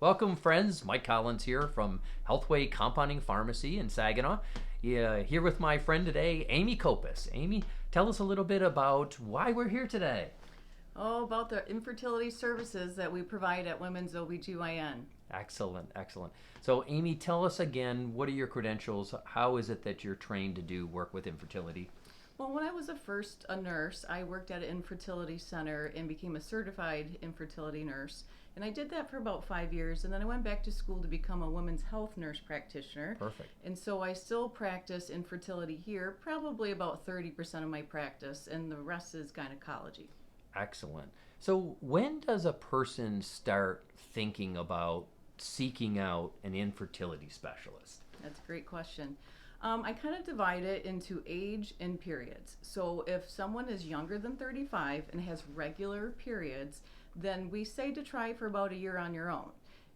Welcome, friends. Mike Collins here from Healthway Compounding Pharmacy in Saginaw. Here with my friend today, Amy Kopis. Amy, tell us a little bit about why we're here today. Oh, about the infertility services that we provide at Women's OB-GYN. Excellent, excellent. So, Amy, tell us again, what are your credentials? How is it that you're trained to do work with infertility? Well, when I was a nurse, I worked at an infertility center and became a certified infertility nurse. And I did that for about 5 years, and then I went back to school to become a women's health nurse practitioner. Perfect. And so I still practice infertility here, probably about 30% of my practice, and the rest is gynecology. Excellent. So, when does a person start thinking about seeking out an infertility specialist? That's a great question. I kind of divide it into age and periods. So if someone is younger than 35 and has regular periods, then we say to try for about a year on your own.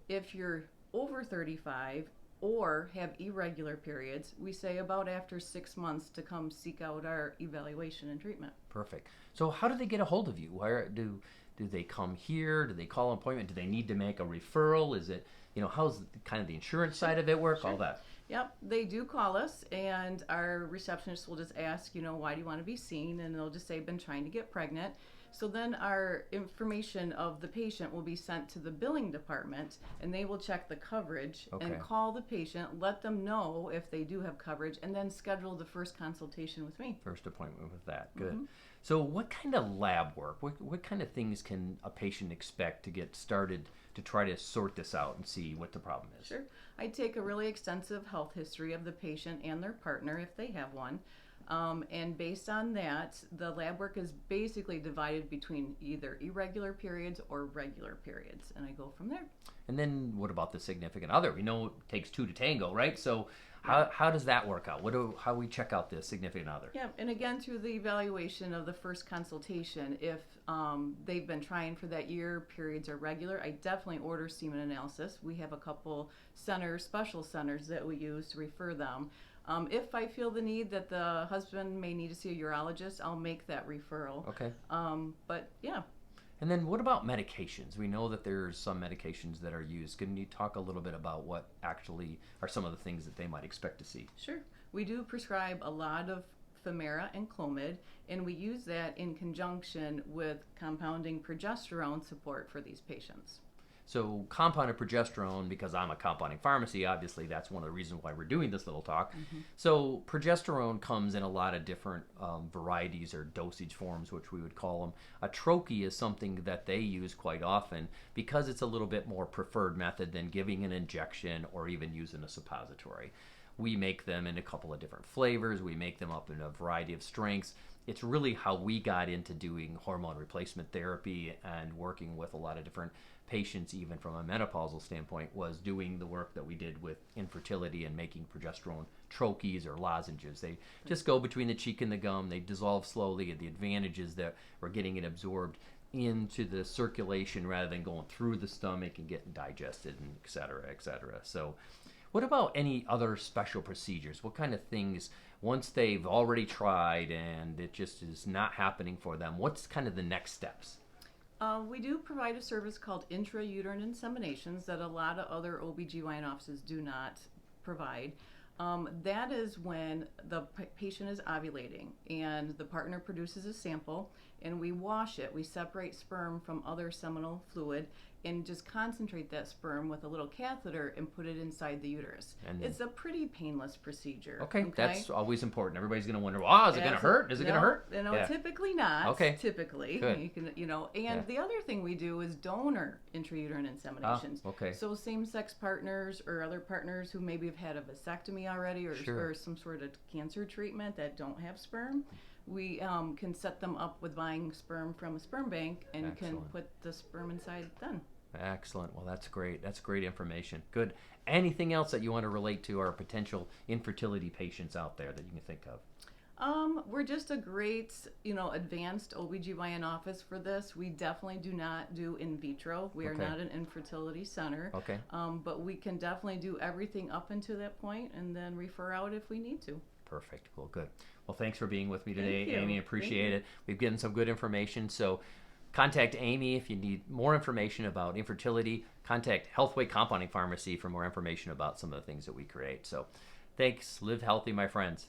If you're over 35 or have irregular periods, we say about after 6 months to come seek out our evaluation and treatment. Perfect. So, how do they get a hold of you? Where do they come here? Do they call an appointment? Do they need to make a referral? Is it, how's kind of the insurance side of it work? Sure. All that. Yep, they do call us, and our receptionist will just ask, why do you want to be seen? And they'll just say, been trying to get pregnant. So then our information of the patient will be sent to the billing department, and they will check the coverage and call the patient, let them know if they do have coverage, and then schedule the first consultation with me. First appointment with that. Good. Mm-hmm. So what kind of lab work, what kind of things can a patient expect to get started to try to sort this out and see what the problem is? Sure. I take a really extensive health history of the patient and their partner if they have one. And based on that, the lab work is basically divided between either irregular periods or regular periods, and I go from there. And then what about the significant other? We know it takes two to tango, right? So how does that work out? How do we check out the significant other? Yeah, and again, through the evaluation of the first consultation, if they've been trying for that year, periods are regular, I definitely order semen analysis. We have a couple centers, special centers that we use to refer them. If I feel the need that the husband may need to see a urologist, I'll make that referral. Okay. But yeah. And then what about medications? We know that there's some medications that are used. Can you talk a little bit about what actually are some of the things that they might expect to see? Sure. We do prescribe a lot of Femera and Clomid, and we use that in conjunction with compounding progesterone support for these patients. So compounded progesterone, because I'm a compounding pharmacy, obviously that's one of the reasons why we're doing this little talk. Mm-hmm. So progesterone comes in a lot of different varieties or dosage forms, which we would call them. A troche is something that they use quite often because it's a little bit more preferred method than giving an injection or even using a suppository. We make them in a couple of different flavors. We make them up in a variety of strengths. It's really how we got into doing hormone replacement therapy and working with a lot of different patients, even from a menopausal standpoint, was doing the work that we did with infertility and making progesterone troches or lozenges. They just go between the cheek and the gum. They dissolve slowly. The advantage is that we're getting it absorbed into the circulation rather than going through the stomach and getting digested, and et cetera, et cetera. So what about any other special procedures? What kind of things, once they've already tried and it just is not happening for them, what's kind of the next steps? We do provide a service called intrauterine inseminations that a lot of other OB-GYN offices do not provide. That is when the patient is ovulating and the partner produces a sample and we wash it. We separate sperm from other seminal fluid and just concentrate that sperm with a little catheter and put it inside the uterus. And it's a pretty painless procedure. Okay, that's always important. Everybody's going to wonder, well, is it going to hurt? Is it going to hurt? Typically not. Okay. Typically. Good. You can, and the other thing we do is donor intrauterine inseminations. Okay. So same-sex partners or other partners who maybe have had a vasectomy already or some sort of cancer treatment that don't have sperm, we can set them up with buying sperm from a sperm bank and can put the sperm inside then. Excellent. Well, that's great. That's great information. Good. Anything else that you want to relate to our potential infertility patients out there that you can think of? We're just a great, advanced OB-GYN office for this. We definitely do not do in vitro. We are not an infertility center. Okay. But we can definitely do everything up until that point and then refer out if we need to. Perfect. Well, good. Well, thanks for being with me today, Thank you. Amy. Appreciate it. We've given some good information. So Contact Amy if you need more information about infertility. Contact Healthway Compounding Pharmacy for more information about some of the things that we create. So thanks. Live healthy, my friends.